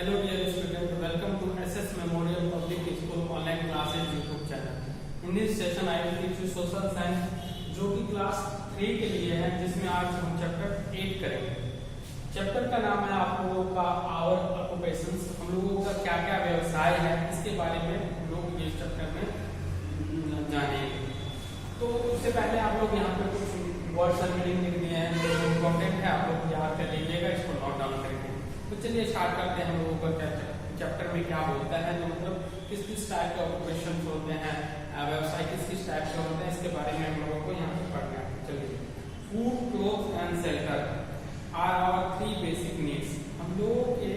Hello dear student, welcome to SS Memorial Public School online classes YouTube channel. In this session I will teach you social science जो कि class 3 के लिए है, जिसमें आज हम चैप्टर 8 करेंगे। चैप्टर का नाम है आप लोगों का आवर ऑक्यूपेशंस, हम लोगों का क्या क्या व्यवसाय है इसके बारे में हम लोग इस चैप्टर में जानेंगे। तो उससे पहले आप लोग यहाँ पे कुछ वर्ड्स और मीनिंग लिख दिए हैं जो इम्पोर्टेंट है, आप लोग याद कर लीजिएगा, इसको नोट डाउन करेंगे। तो चलिए स्टार्ट करते हैं। हम लोगों का चैप्टर में क्या बोलता है, तो मतलब किस किस टाइप के ऑक्यूपेशन होते हैं, व्यवसाय किस किस टाइप से होते हैं, इसके बारे में हम लोगों को यहाँ पे पढ़ना है। चलिए, food, cloth and shelter are our 3 basic needs. हम लोगों के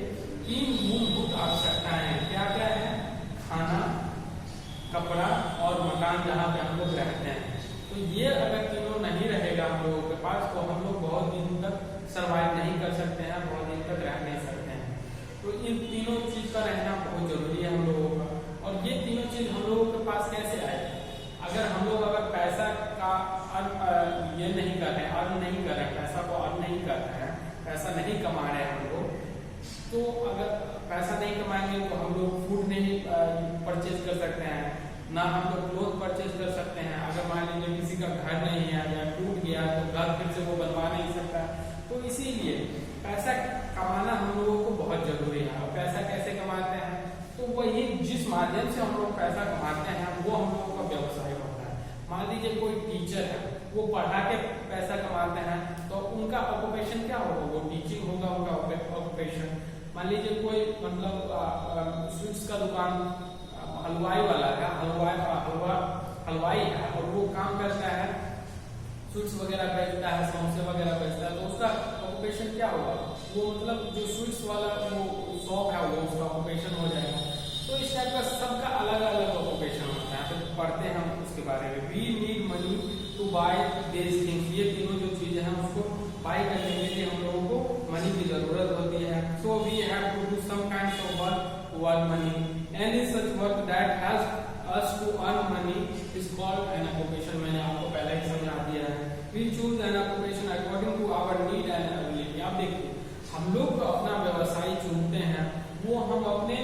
3 मूलभूत आवश्यकताएं हैं। क्या क्या है? खाना, कपड़ा और मकान जहाँ पे हम लोग रहते हैं। तो ये अगर तीनों नहीं रहेगा हम लोगों के पास तो हम लोग बहुत दिन तक सर्वाइव नहीं कर सकते हैं, बहुत दिन तक रह नहीं सकते हैं। तो इन तीनों चीज का रहना बहुत जरूरी है हम लोगों का। और ये तीनों चीज हम लोगों के पास कैसे आए? अगर हम लोग पैसा का ये नहीं कर रहे हैं, अर्न नहीं कर रहे हैं, पैसा को अर्न नहीं कर रहे हैं, पैसा नहीं कमा रहे हैं हम लोग, तो अगर पैसा नहीं कमाएंगे तो हम लोग फूड नहीं परचेज कर सकते हैं, ना हम लोग क्लोथ परचेज कर सकते हैं। अगर मान लीजिए किसी का घर नहीं है या टूट गया तो घर फिर से वो बनवा नहीं सकता। तो इसीलिए पैसा कमाना हम लोगों को बहुत जरूरी है। और पैसा कैसे कमाते हैं? तो वही जिस माध्यम से हम लोग पैसा कमाते हैं वो हम लोगों का व्यवसाय होता है। मान लीजिए कोई टीचर है, वो पढ़ा के पैसा कमाते हैं, तो उनका ऑक्यूपेशन क्या होगा? वो टीचिंग होगा उनका ऑक्यूपेशन। मान लीजिए कोई मतलब स्वीट्स का दुकान, हलवाई वाला है, हलवाई है और वो काम करता है, स्वीट्स वगैरह बेचता है, समोसे वगैरह बेचता है, तो उसका ऑक्यूपेशन क्या होगा? वो मतलब जो स्वीट्स वाला वो शॉप है वो उसका ऑक्यूपेशन हो जाएगा। तो इस टाइप का सबका अलग अलग ऑक्यूपेशन होता है। तो पढ़ते हैं हम उसके बारे में। We need money to buy this things. ये तीनों जो चीजें हैं उसको बाय करने के लिए हम लोगों को मनी की जरूरत होती है। So we have to do some kinds of work to earn money. Any such work that has us to earn money is called an occupation. मैंने आपको पहले ही समझा दिया है। We choose an occupation according to our need and ability. आप देखिए, हम लोग अपना व्यवसाय चुनते हैं वो हम अपने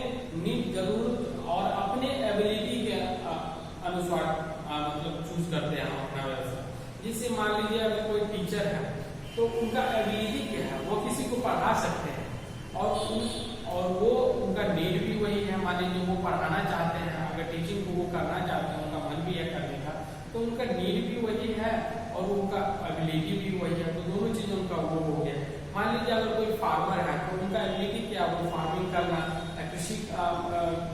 नीड, जरूरत और अपने एबिलिटी के अनुसार मतलब चूज करते हैं हम अपना व्यवसाय। जिससे मान लीजिए अगर कोई टीचर है तो उनका एबिलिटी क्या है? वो किसी को पढ़ा सकते हैं और वो उनका नीड भी वही है। मान लीजिए वो पढ़ाना चाहते हैं, अगर टीचिंग को वो करना चाहते हैं, उनका मन भी है करने का, तो उनका नीड भी वही है और उनका एबिलिटी भी वही है। तो दोनों चीज उनका वो हो गया। मान लीजिए अगर कोई फार्मर है तो उनका एबिलिटी क्या? वो फार्मिंग करना, कृषि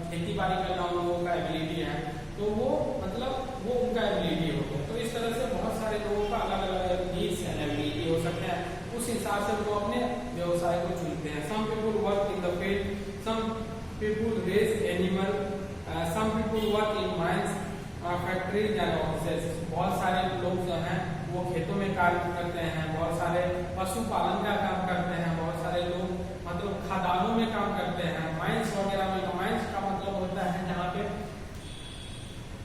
खेती बाड़ी करना उन लोगों का एबिलिटी है, तो वो मतलब वो उनका एबिलिटी हो गया। तो इस तरह से बहुत सारे लोगों का अलग अलग नीड्स एंड एबिलिटी हो सकते हैं, उस हिसाब से वो अपने व्यवसाय को चुनते हैं। Some people work in the field, some people raise animal, some people work in mines, factories and offices. बहुत सारे लोग जो हैं वो खेतों में कार्य करते हैं, बहुत सारे पशुपालन का काम करते हैं, बहुत सारे लोग मतलब खदानों में काम करते हैं, माइंस वगैरह में। माइंस का मतलब होता है जहाँ पे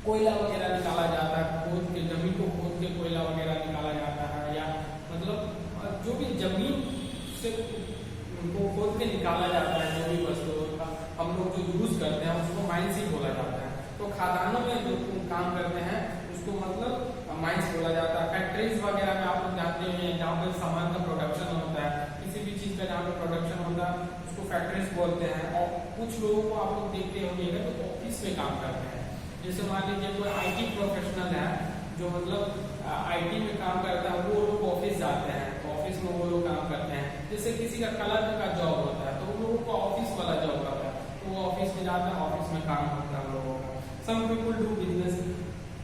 कोयला वगैरह निकाला जाता है, खोद के जमीन को खोद के कोयला वगैरह निकाला जाता है, या मतलब जो भी जमीन से उनको खोद के निकाला जाता है, जो भी वस्तुओं का हम लोग जो यूज करते हैं उसको माइंस ही बोला जाता है। तो खदानों में जो काम करते हैं उसको मतलब माइंस बोला जाता है। फैक्ट्रीज वगैरह में आप लोग जानते हैं जहाँ पे सामान का प्रोडक्शन होता है, किसी भी चीज का जहाँ पे प्रोडक्शन होता है उसको फैक्ट्रीज बोलते हैं। और कुछ लोगों को आप लोग देखते होंगे तो ऑफिस में काम करते हैं। जैसे मान लीजिए कोई IT प्रोफेशनल है जो मतलब IT में काम करता है, वो लोग ऑफिस जाते हैं, ऑफिस में वो लोग काम करते हैं। जैसे किसी का कलर का जॉब होता है तो उन लोगों को ऑफिस वाला जॉब होता है, तो वो ऑफिस में जाता है, ऑफिस में काम होता है उन लोगों का। सम पीपुल डू बिजनेस।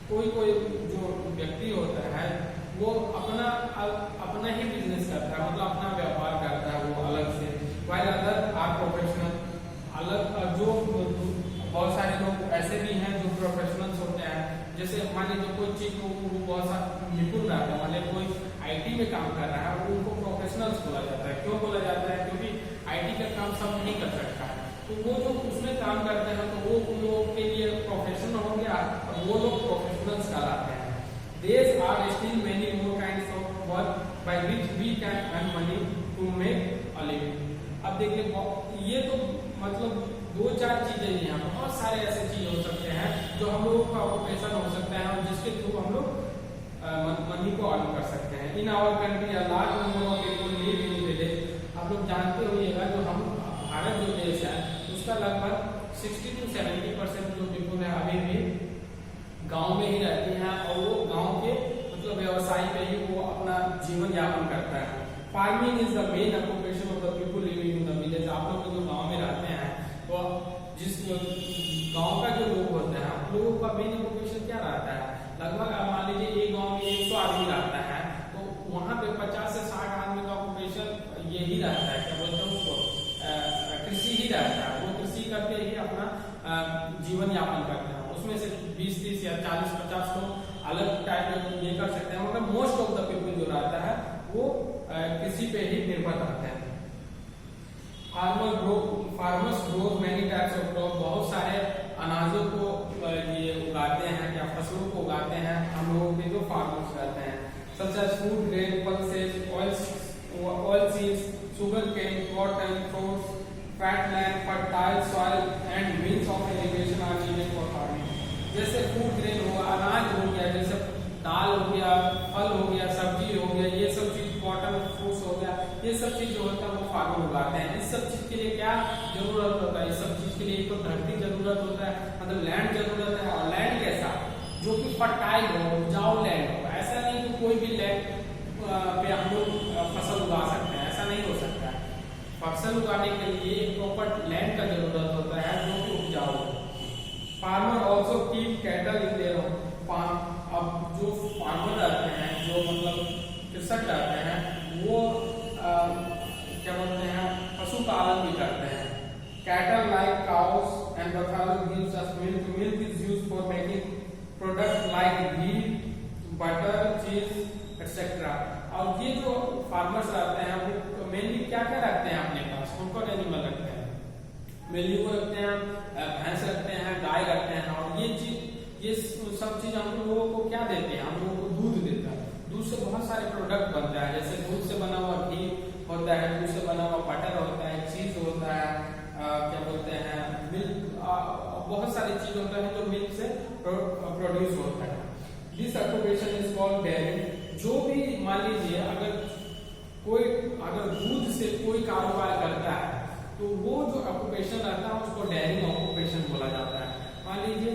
कोई जो व्यक्ति होता है वो अपना ही बिजनेस करता है, मतलब अपना व्यापार करता है वो अलग से। While other are professional. अलग जो बहुत सारे लोग ऐसे भी हैं जो प्रोफेशनल्स होते हैं। जैसे मान लीजिए कोई चीज को वो बहुत सा निपुण रहता है, मान लीजिए कोई IT में काम कर रहा है, उनको प्रोफेशनल्स बोला जाता है। क्यों बोला जाता है? क्योंकि IT का काम सब नहीं कर सकता है, तो वो जो उसमें काम करते हैं तो वो उन लोगों के लिए प्रोफेशन हो गया और वो लोग प्रोफेशनल्स कहलाते हैं। There are still many more kinds of work by which we can earn money to make a living. अब देखिए ये तो मतलब सारे ऐसे चीज हो सकते हैं जो हम लोगों का ऑक्यूपेशन हो सकता है और जिसके थ्रू हम लोग मनी को अर्न कर सकते हैं। In our country large number of people live in village. आप लोग जानते होइएगा जो हम भारत जो देश है उसका लगभग 60 to 70% जो पीपल है अभी भी गांव में ही रहते हैं और वो गांव के मतलब व्यवसाय पे ही वो अपना जीवन यापन करता है। Farming is the main occupation of the people living in the village. आप लोग जो गांव में रहते हैं तो जिस गांव का जो लोग होते हैं उन लोगों का मेन ऑक्यूपेशन क्या रहता है, लगभग मान लीजिए एक गांव में 100 आदमी रहता है तो वहां पे 50 से 60 आदमी का ऑक्यूपेशन यही रहता है, क्या बोलते हैं उसको, कृषि ही रहता है। वो कृषि करके ही अपना जीवन यापन करते हैं। उसमें से 20, 30 या 40, 50 तो अलग टाइप ये कर सकते हैं, मगर मोस्ट ऑफ द पीपल जो रहता है वो कृषि पे ही निर्भर रहते हैं। Farmers grow many types of crop. बहुत सारे अनाजों को ये उगाते हैं, क्या फसलों को उगाते हैं हम लोगों के जो फार्मर्स रहते हैं, such as food grain, pulses, oil seeds, sugar cane, cotton, fruits, fat land, fertile soil and means of irrigation are needed for farming. जैसे फूड ग्रेन हो, अनाज हो गया, जैसे दाल हो गया, फल हो गया, सब्जी हो गया, ये सब चीज, कॉटन, फ्रूट्स हो गया, ये सब चीज जो होता है वो फार्मर उगाते हैं। इस सब चीज के लिए क्या जरूरत होता है, इस सब चीज के लिए तो धरती जरूरत होता है, मतलब लैंड जरूरत है। और लैंड कैसा, जो कि फर्टाइल हो, उपजाऊ लैंड हो। ऐसा नहीं कि कोई भी लैंड पे हम लोग फसल उगा सकते हैं, ऐसा नहीं हो सकता है। फसल उगाने के लिए एक प्रॉपर लैंड का जरूरत होता है जो कि उपजाऊ हो। Farmer also keep cattle in their farm. अब जो फार्मर रहते हैं, जो मतलब कृषक रहते हैं, वो क्या बोलते हैं, पशुपालन भी करते हैं। Cattle like cows and buffalo gives us milk. Milk is used for making product like ghee, butter, चीज एक्सेट्रा। और ये जो फार्मर्स रहते हैं वो मेनली क्या क्या रखते हैं अपने पास, कौन एनिमल रखते हैं, मेनली वो रखते हैं भैंस रखते हैं, गाय रखते हैं। और ये सब चीज हम लोगों को क्या देते हैं, हम लोगों को दूध देता है। दूध से बहुत सारे प्रोडक्ट बनता है, जैसे दूध से बना हुआ घी होता है, दूध से बना हुआ बटर होता है, चीज होता है, क्या बोलते हैं मिल्क, बहुत सारी चीज होता है जो मिल्क से प्रोड्यूस होता है। This occupation is called dairying. जो भी मान लीजिए अगर दूध से कोई कारोबार करता है तो वो जो ऑक्यूपेशन रहता है उसको डेयरिंग ऑक्यूपेशन बोला जाता है। मान लीजिए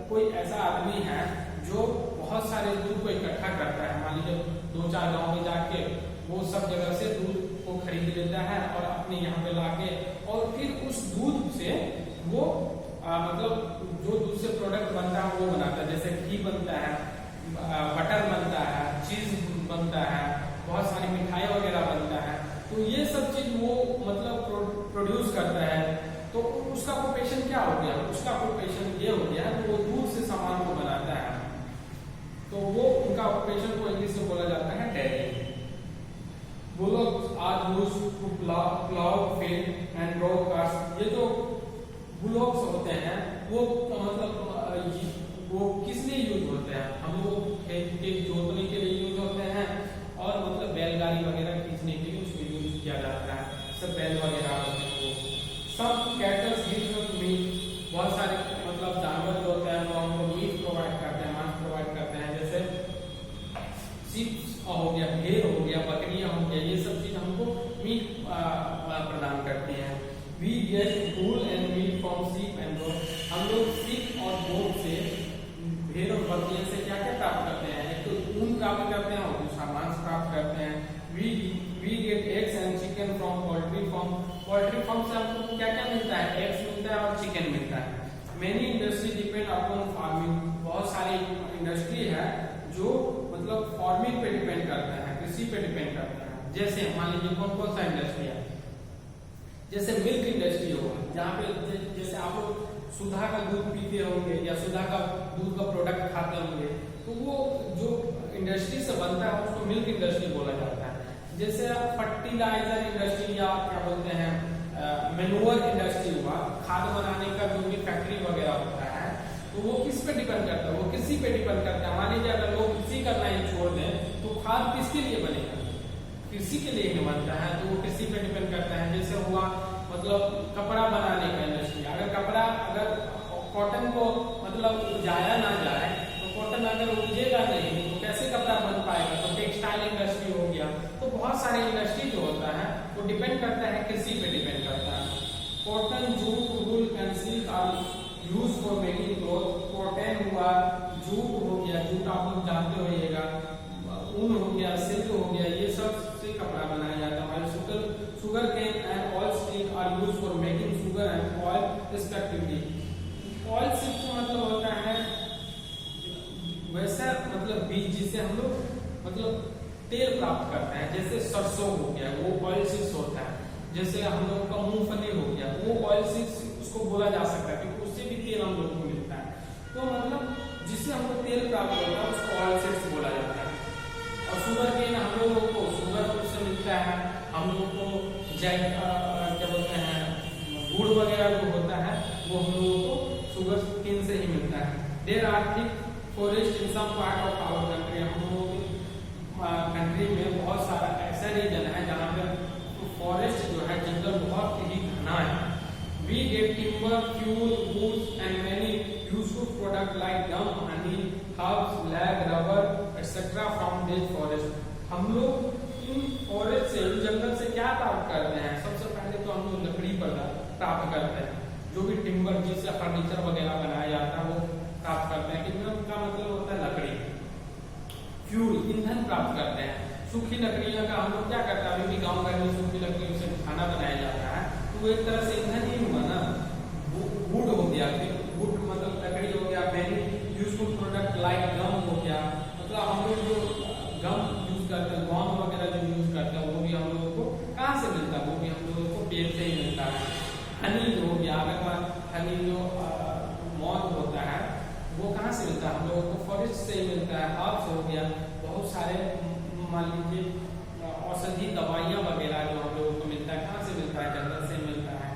कोई ऐसा आदमी है जो बहुत सारे दूध को इकट्ठा करता है, मान लीजिए 2-4 गांव में जाके वो सब जगह से दूध को खरीद लेता है और अपने यहाँ पे लाके, और फिर उस दूध से वो मतलब जो दूध से प्रोडक्ट बनता है वो बनाता है, जैसे घी बनता है, बटर बनता है, चीज बनता है, बहुत सारी मिठाई वगैरह बनता है। तो ये सब चीज वो मतलब प्रोड्यूस करता है। तो उसका ऑक्यूपेशन क्या हो गया, उसका ऑक्यूपेशन ये हो गया कि वो दूध से सामान को बनाता है, तो वो उनका ऑक्यूपेशन को इंग्लिश में बोला जाता है dairying. Bullocks are used to plough field and draw cars. ये जो बुलॉक्स होते हैं वो मतलब वो किस लिए यूज होते हैं, हम लोग खेत के जोतने के लिए यूज होते हैं, और मतलब बैलगाड़ी वगैरह खींचने के लिए उसको यूज किया जाता है, सब बैल वगैरह होते हैं वो। सब कैटल्स गिव अस मीट। बहुत सारे मतलब जानवर जो होते हैं वो हमको मीट प्रोवाइड करते हैं, मांस प्रोवाइड करते हैं, जैसे शीप हो गया, भेड़ हो गया, बकरियां हो गया, ये सब चीज हमको मीट प्रदान करती हैं। We get wool and meat from sheep and goat. हम लोग शीप और गोट से, भेड़ और बकरियों से क्या क्या प्राप्त करते हैं, एक तो ऊन प्राप्त करते हैं और दूसरा मांस प्राप्त करते हैं। We get eggs and chicken from poultry farm. Poultry farm से हमको क्या क्या मिलता है, एग्स मिलता है और चिकन मिलता है। Many industry depend upon farming. बहुत सारी इंडस्ट्री है जो मतलब फार्मिंग पे डिपेंड करता है, कृषि पे डिपेंड करता है। जैसे मान लीजिए कौन सा इंडस्ट्री है, जैसे मिल्क इंडस्ट्री होगा, जहाँ पे जैसे आप लोग सुधा का दूध पीते होंगे या सुधा का दूध का प्रोडक्ट खाते होंगे, तो वो जो इंडस्ट्री से बनता है उसको मिल्क इंडस्ट्री बोला जाता है। जैसे फर्टिलाइजर इंडस्ट्री या क्या बोलते हैं मैन्योर इंडस्ट्री हुआ, खाद बनाने का जो भी फैक्ट्री वगैरह होता है, तो वो किस पे डिपेंड करता है, वो कृषि पे डिपेंड करता है। मान लीजिए अगर लोग कृषि करना ही छोड़ दें तो खाद किसके लिए बनेगा, कृषि के लिए ही बनता है, तो वो कृषि पे डिपेंड करता है। जैसे हुआ मतलब कपड़ा बनाने का इंडस्ट्री, अगर कॉटन को मतलब उपजाया ना जाए तो कॉटन अगर उपजेगा नहीं तो कैसे कपड़ा बन पाएगा। तो टेक्सटाइल इंडस्ट्री हो गया, तो बहुत सारे इंडस्ट्री जो होता है वो डिपेंड करता है कृषि पे डिपेंड करता है। Cotton, jute, wool and silk are use for making cloth. Cotton हुआ, जूट हो गया, जूट आप लोग जानते होइएगा, ऊन हो गया, सिल्क हो गया, ये सब से कपड़ा बनाया जाता है। Sugar cane and oil seed are use for making sugar and oil respectively. Oil seed का मतलब होता है वैसा मतलब बीज जिसे हम लोग मतलब तेल प्राप्त करते हैं। जैसे सरसों हो गया वो ऑयल सीड्स होता है, जैसे हम लोग का मूंगफली हो गया वो ऑयल सीड्स उसको बोला जा सकता है क्योंकि उससे भी तेल हम लोग को मिलता है। तो मतलब जिससे हमको तेल प्राप्त होता है उसको ऑयल सीड्स बोला जाता है। और शुगर केन हम लोगों को शुगर उससे मिलता है, हम लोग को क्या बोलते हैं गुड़ वगैरह जो होता है वो हम लोगों को शुगर केन से ही मिलता है। There are thick forest in some part of our country. हम लोगों की कंट्री में बहुत सारा ऐसा रीजन है जहाँ पे फॉरेस्ट जो है जंगल बहुत ही घना है। We get timber, fuel, woods and many useful product like gum, honey, herbs, lac, rubber etcetera from this forest. हम लोग इन फॉरेस्ट से, इन जंगल से क्या प्राप्त करते हैं? सबसे पहले तो हम लोग लकड़ी प्राप्त करते हैं, जो भी टिम्बर जिससे फर्नीचर वगैरह बनाया जाता है वो प्राप्त करते हैं। कितना का मतलब होता है लकड़ी। फ्यूल, ईंधन प्राप्त करते हैं। सूखी लकड़ियों का हम लोग क्या करते हैं, अभी भी गाँव घर में सूखी लकड़ियों से खाना बनाया जाता है, तो एक तरह से ईंधन ही हुआ ना। वुड हो गया, वुड मतलब लकड़ी हो गया। मैनी यूजफुल प्रोडक्ट लाइक गम हो गया, मतलब हम लोग जो गम यूज करते हैं, गम वगैरह जो यूज करते हैं वो भी हम लोगों को कहाँ से मिलता है? वो भी हम लोगों को पेड़ से ही मिलता है। हनी हो गया, अगर हनी जो मौत होता है वो कहाँ से मिलता है? हम लोगों को फॉरेस्ट से ही मिलता है। हर्ब्स हो गया, बहुत सारे मान लीजिए औषधि दवाइयाँ वगैरह जो हम लोगों को मिलता है, कहाँ से मिलता है? जंगल से मिलता है।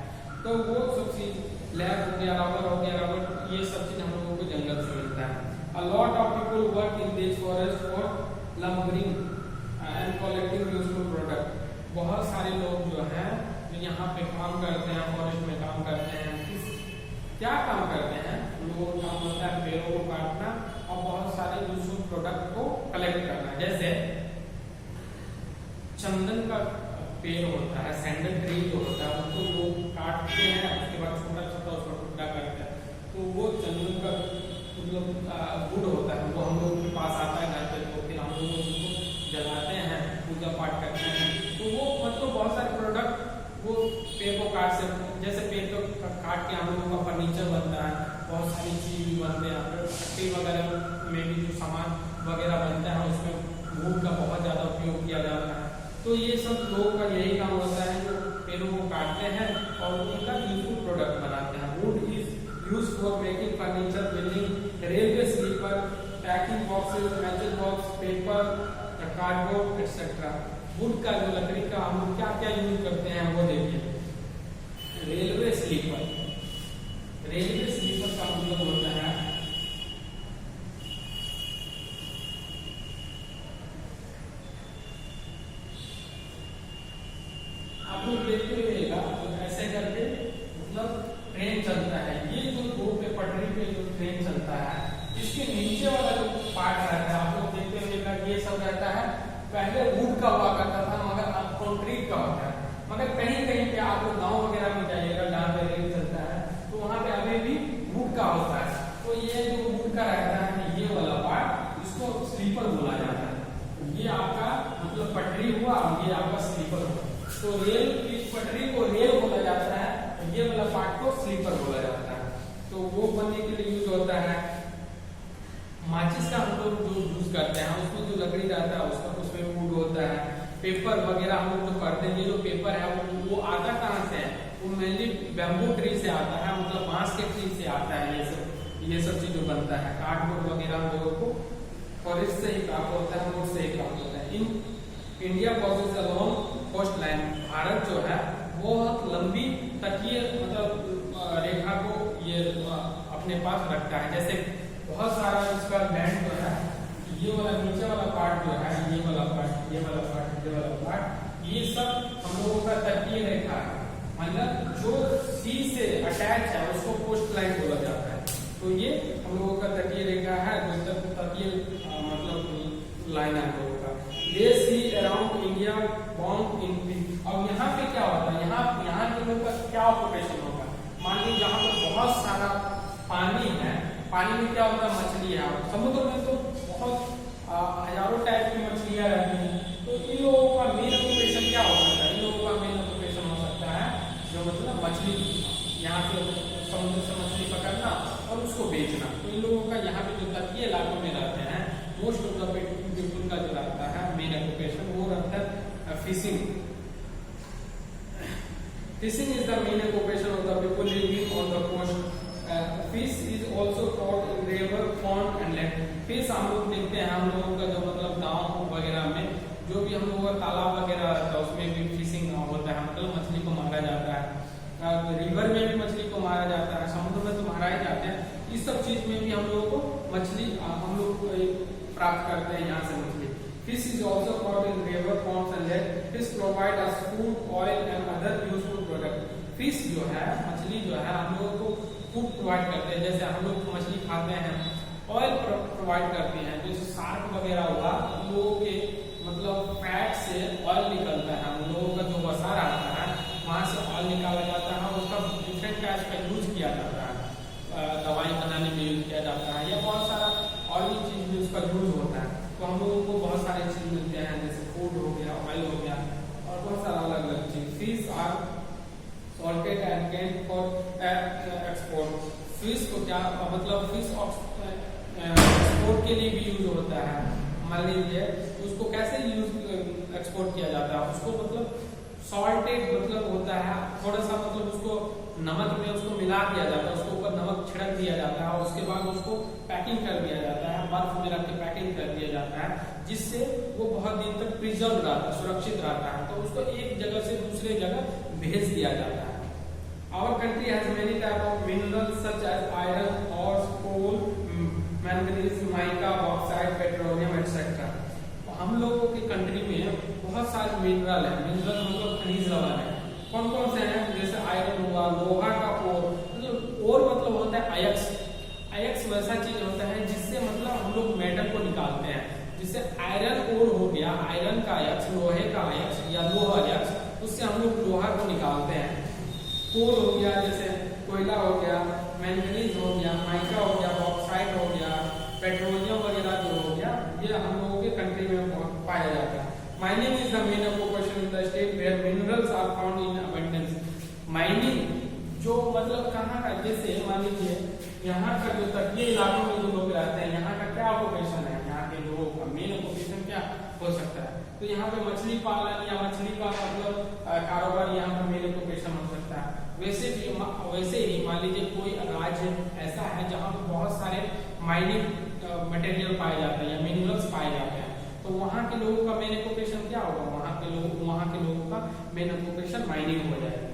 तो वो सब चीज लैब हो गया, रबर हो गया, रबर ये सब चीज हम लोगों को जंगल से मिलता है। A lot of people work in this forest for lumbering and collecting useful product। बहुत सारे लोग जो हैं जो यहाँ पे काम करते हैं, फॉरेस्ट में काम करते हैं। क्या काम करते हैं? लोगों का काम होता है पेड़ों को काटना और बहुत सारे यूजफुल प्रोडक्ट को कलेक्ट करना। जैसे चंदन का पेड़ होता है, सैंडल ट्री जो होता है उसको लोग काटते हैं, उसके बाद छोटा छोटा उसका टुकड़ा करते हैं, तो वो चंदन का मतलब गुड़ होता है वो हम लोग के पास आता है घर पे, तो फिर हम लोग उसको जलाते हैं, पूजा पाठ करते हैं। तो वो मतलब बहुत सारे प्रोडक्ट वो पेड़ को काट से, जैसे पेड़ को काट के हम लोगों का फर्नीचर बनता है, बहुत सारी चीज बनते हैं। फैक्ट्री वगैरह में भी जो सामान वगैरह बनता है उसमें वुड का बहुत ज्यादा उपयोग किया जाता है। तो ये सब लोगों का यही काम होता है जो पेड़ों को काटते हैं और उनका यूजफुल प्रोडक्ट बनाते हैं। Wood is used for making furniture, building, railway sleeper, packing boxes, matching box, paper, cardboard etcetera. Wood का जो लकड़ी का हम लोग क्या क्या यूज करते हैं वो देखिए। रेलवे स्लीपर, रेलवे स्लीपर का मतलब होता है आप लोग देखते हुएगा तो ऐसे करके मतलब ट्रेन चलता है। ये जो रोड पे पटरी पे जो ट्रेन चलता है इसके नीचे वाला जो पार्ट रहता है आप लोग देखते हुएगा ये सब रहता है पहले वुड का हुआ करता था, मगर अब कंक्रीट का होता है। मगर कहीं कहीं पे आप लोग गाँव वगैरह में जाइएगा जहाँ पे रेल चलता है तो वहाँ पे अभी भी वुड का होता है। तो ये जो वुड का रहता है ये वाला पार्ट इसको स्लीपर बोला जाता है। ये आपका मतलब पटरी हुआ और ये आपका स्लीपर हुआ। तो रेल की पटरी को रेल बोला जाता है, ये वाला पार्ट को स्लीपर बोला जाता है। तो वो बनने के लिए यूज होता है। माचिस का हम लोग जो यूज करते हैं उसमें जो लकड़ी रहता है उसका उसमें वुड होता है। पेपर वगैरह हम लोग जो करते हैं, ये जो पेपर है वो आता कहाँ से है? वो मेनली बैम्बू ट्री से आता है, मतलब बांस के ट्री से आता है। ये सब चीज जो बनता है कार्डबोर्ड वगैरह हम लोगों को फॉरेस्ट से ही प्राप्त होता है, वुड से ही प्राप्त होता है। In India possess a long coast line. Bharat जो है बहुत लंबी तटीय मतलब रेखा को ये अपने पास रखता है। जैसे बहुत सारा इसका लैंड जो है, ये वाला नीचे वाला पार्ट जो है, ये वाला पार्ट, ये वाला पार्ट, ये वाला पार्ट, ये सब हम लोगों का तटीय रेखा है। मतलब जो सी से अटैच है उसको कोस्ट लाइन बोला जाता है। तो ये हम लोगों का तटीय रेखा है, जो तटीय मतलब लाइन है हम लोगों का। They see around India bound in fish. अब यहाँ पे क्या होता है, यहाँ के लोगों का क्या ऑक्यूपेशन होगा। मान लीजिए जहाँ पर बहुत सारा पानी है, पानी में क्या होता है, मछली है। समुद्र में तो बहुत हजारों टाइप की मछलियां रहती हैं। तो इन लोगों का मेन ऑक्यूपेशन क्या हो सकता है, इन लोगों का मेन ऑक्यूपेशन हो सकता है जो मतलब मछली, यहाँ पे समुद्र से मछली पकड़ना और उसको बेचना। तो इन लोगों का यहाँ पे जो तटीय इलाकों में रहते हैं, मोस्ट ऑफ द पीपल का जो रहता है मेन ऑक्यूपेशन वो रहता है fishing. Fishing is the main occupation of the people living on the coast. Fish is also caught in river, pond and lake. Fish हम लोग देखते हैं, हम लोगों का जो मतलब गाँव वगैरह में जो भी हम लोगों का तालाब वगैरह रहता है उसमें भी फिशिंग होता है, मतलब मछली को मारा जाता है। रिवर में भी मछली को मारा जाता है, समुद्र में तो मारा ही जाते हैं। इस सब चीज में भी हम लोगों को मछली हम लोग प्राप्त करते हैं यहाँ से मछली। Fish is also caught in river, Pond's and lake. Fish provide us food, oil and other useful product. Fish जो है, मछली जो है हम लोगों को फूड प्रोवाइड करते हैं, जैसे हम लोग मछली खाते हैं। ऑयल प्रोवाइड करते हैं, जैसे शार्क वगैरह हुआ, हम लोगों के मतलब फैट से ऑयल निकलता है। हम लोगों का जो वसा आता है वहां से ऑयल निकाला जाता है, उसका डिफरेंट टाइप का यूज किया जाता है, दवाई बनाने में यूज किया जाता है, या बहुत सारा और भी चीज में उसका यूज होता है। तो हम लोगों को बहुत सारे चीज मिलते हैं, जैसे फूड हो गया, ऑयल हो गया और बहुत सारा अलग अलग चीज। Fish are salted and canned for export. Fish को क्या मतलब, फिश एक्सपोर्ट के लिए भी यूज होता है। मान लीजिए उसको कैसे यूज एक्सपोर्ट किया जाता है, उसको मतलब सॉल्टेड मतलब होता है थोड़ा सा, मतलब उसको नमक में उसको मिला दिया जाता है, उसके ऊपर नमक छिड़क दिया जाता है और उसके बाद उसको पैकिंग कर दिया जाता है, बर्फ में रख के पैकिंग कर दिया जाता है, जिससे वो बहुत दिन तक प्रिजर्व रहता है, सुरक्षित रहता है। तो उसको एक जगह से दूसरे जगह भेज दिया जाता है। Our country has many type of minerals such as iron, ore, coal, manganese, mica, bauxite, petroleum, etc. हम लोगों की कंट्री में बहुत सारे मिनरल है। मिनरल मतलब खनिज लवण है। कौन कौन से हैं, जैसे आयरन हुआ, लोहा का ओर, मतलब ओर मतलब होता है अयस्क। अयस्क वैसा चीज होता है जिससे मतलब हम लोग मेटल को निकालते हैं। जिससे आयरन ओर हो गया, आयरन का अयस्क, लोहे का अयस्क या लोहा अयस्क, उससे हम लोग लोहा को निकालते हैं। कोल हो गया, जैसे कोयला हो गया, मैंगनीज हो गया, माइका हो गया, बॉक्साइट हो गया, पेट्रोलियम वगैरह जो हो गया, ये हम लोगों के कंट्री में पाया जाता है। Mining is the main occupation in the state where minerals are found in abundance. Mining जो मतलब कहाँ का, जैसे मान लीजिए यहाँ का जो तटीय इलाकों में जो लोग रहते हैं, यहाँ का क्या ऑक्यूपेशन है, यहाँ के लोगों का मेन ऑक्यूपेशन क्या हो सकता है। तो यहाँ पे मछली पालन या मछली का मतलब कारोबार यहाँ पर मेन ऑक्यूपेशन हो सकता है। वैसे ही मान लीजिए कोई राज्य ऐसा है जहाँ पर बहुत सारे माइनिंग मटेरियल पाए जाते हैं या मिनरल्स पाए जाते हैं, तो वहाँ के लोगों का मेन ऑक्यूपेशन क्या होगा, वहाँ के लोगों का मेन ऑक्यूपेशन माइनिंग हो जाएगा।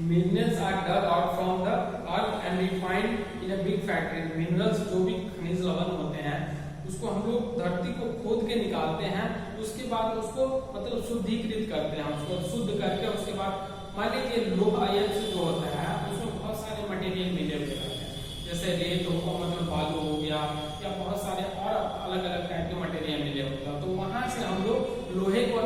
Minerals are dug out from the earth and refined in a big factory. Minerals जो भी खनिज लवण होते हैं उसको हम लोग धरती को खोद के निकालते हैं, उसके बाद उसको मतलब शुद्धिकृत करते हैं, उसको शुद्ध करके उसके बाद मान लीजिए लोहा अयस्क जो होता है उसमें बहुत सारे मटेरियल मिले हुए रहते हैं, जैसे रेत हो मतलब बालू हो गया या बहुत सारे और अलग अलग टाइप के मटेरियल मिले होते हैं। तो वहां से हम लोग लोहे को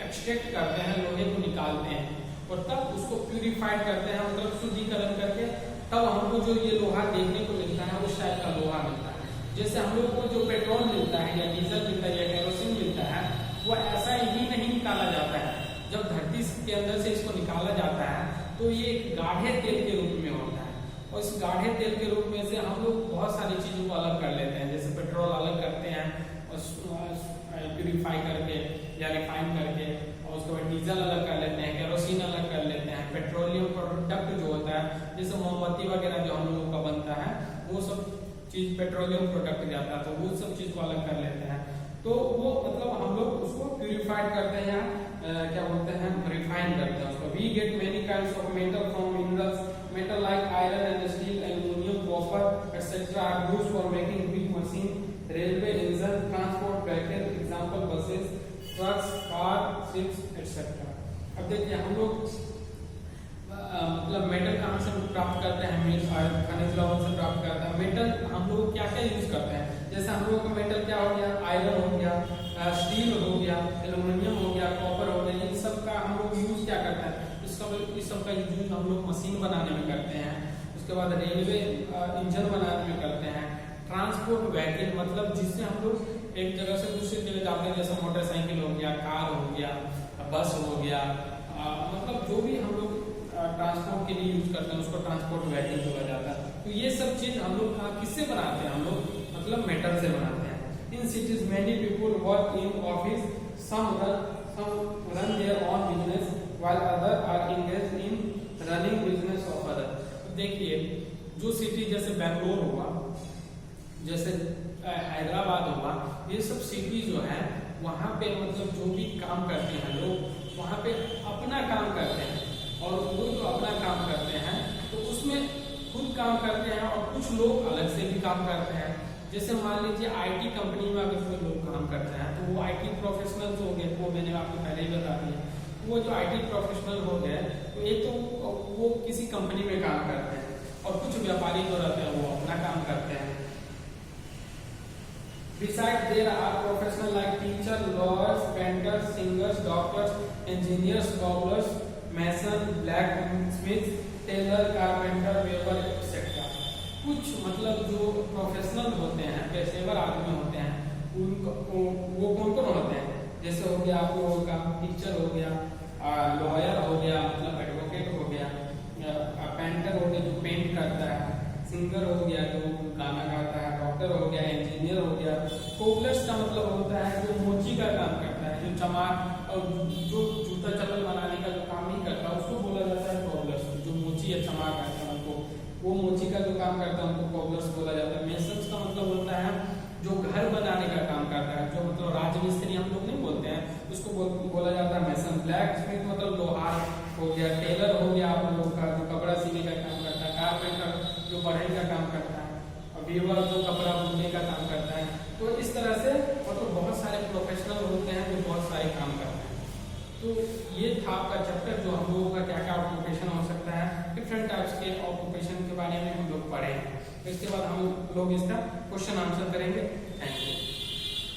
एक्सट्रैक्ट करते हैं, लोहे को निकालते हैं और तब उसको प्यूरिफाइड करते हैं, मतलब शुद्धिकरण करके तब हमको जो ये लोहा देखने को मिलता है उस टाइप का लोहा मिलता है। जैसे हम लोग को जो पेट्रोल मिलता है या डीजल मिलता है या केरोसिन मिलता है, वो ऐसा ही नहीं निकाला जाता है। जब धरती के अंदर से इसको निकाला जाता है तो ये एक गाढ़े तेल के रूप में होता है, और इस गाढ़े तेल के रूप में से हम लोग बहुत सारी चीजों को अलग कर लेते हैं, जैसे पेट्रोल अलग करते हैं और प्यूरिफाई करके या रिफाइन करके, और उसके बाद डीजल अलग कर लेते हैं, केरोसिन अलग कर लेते हैं, पेट्रोलियम प्रोडक्ट जो होता है जैसे मोमबत्ती वगैरह जो हम लोगों का बनता है वो सब चीज पेट्रोलियम प्रोडक्ट जाता है, तो वो सब चीज को अलग कर लेते हैं। तो वो मतलब हम लोग उसको प्यूरिफाइड करते हैं, क्या बोलते हैं, रिफाइन करते हैं उसको। We get many kinds of metal from minerals. Metal like iron and steel, aluminium, copper etcetera are used for making big machine, railway engine, transport vehicle, example buses, trucks, car, ships etcetera. अब देखिए हम लोग मतलब metal कहाँ से प्राप्त करते हैं, खनिज लवण से प्राप्त करते हैं। मेटल हम लोग क्या क्या यूज करते हैं, जैसे हम लोगों का मेटल क्या हो गया, आयरन हो गया, स्टील हो गया, एल्यूमिनियम हो गया, कॉपर हो गया, इन सब का हम लोग यूज क्या करते हैं, इस सब का यूज हम लोग मशीन बनाने में करते हैं। उसके बाद रेलवे इंजन बनाने में करते हैं। ट्रांसपोर्ट व्हीकल मतलब जिससे हम लोग एक जगह से दूसरी जगह जाते हैं, जैसे मोटरसाइकिल हो गया, कार हो गया, बस हो गया, मतलब जो भी हम लोग ट्रांसपोर्ट के लिए यूज करते हैं उसको ट्रांसपोर्ट व्हीकल बोला जाता है। तो ये सब चीज हम लोग किससे बनाते हैं, हम लोग मतलब मेटल से बनाते हैं। In cities many people work in office, some run their own business while other are engaged in running business of other। तो देखिए जो सिटी जैसे बेंगलोर हुआ, जैसे हैदराबाद हुआ, ये सब सिटी जो है वहाँ पे मतलब जो भी काम करते हैं लोग वहाँ पे अपना काम करते हैं और वो जो अपना काम करते हैं तो उसमें खुद काम करते हैं और कुछ लोग अलग से भी काम करते हैं। जैसे मान लीजिए आईटी कंपनी में अगर कोई लोग काम करते हैं तो वो आईटी प्रोफेशनल हो गए, वो मैंने आपको पहले ही बता दिया। वो जो आईटी प्रोफेशनल हो गए तो ये तो वो किसी कंपनी में काम करते हैं और कुछ व्यापारी जो रहते हैं वो अपना काम करते हैं। Besides, there are professionals like teachers, lawyers, painters, singers, doctors, engineers, cobblers, masons, blacksmiths, tailor, carpenter, weaver, etc. कुछ मतलब जो प्रोफेशनल होते हैं, पेशेवर आदमी होते हैं, उनको वो कौन कौन होते हैं, जैसे हो गया आप लोगों का टीचर हो गया, लॉयर हो गया मतलब एडवोकेट हो गया, पेंटर हो गया जो पेंट करता है, सिंगर हो गया जो गाना गाता है, डॉक्टर हो गया, इंजीनियर हो गया। कोबलर्स का मतलब होता है जो मोची का काम करता है, जो चमार और जो जूता चप्पल बनाने का जो काम नहीं करता उसको बोला जाता है कोबलर्स। जो मोची या चमार करता है उनको, वो मोची का जो काम करता है उनको कोबलर्स बोला जाता है। मेसन्स का मतलब होता है जो घर बनाने का काम करता है, जो मतलब राजमिस्त्री हम लोग नहीं बोलते हैं उसको बोला जाता है मेसन। ब्लैक स्मिथ मतलब लोहार हो गया, टेलर हो गया आप लोगों का जो कपड़ा सीने का काम करता है, कारपेंटर जो बढ़ई का काम करता है, और वीवर जो कपड़ा बुनने का काम करता है। तो इस तरह से मतलब बहुत सारे प्रोफेशनल होते हैं जो बहुत सारे काम करते हैं। तो ये था आपका चैप्टर जो हम लोगों का क्या क्या ऑक्यूपेशन हो सकता है, डिफरेंट टाइप्स के ऑक्यूपेशन के बारे में हम लोग पढ़े हैं। इसके बाद हम लोग इसका क्वेश्चन आंसर करेंगे।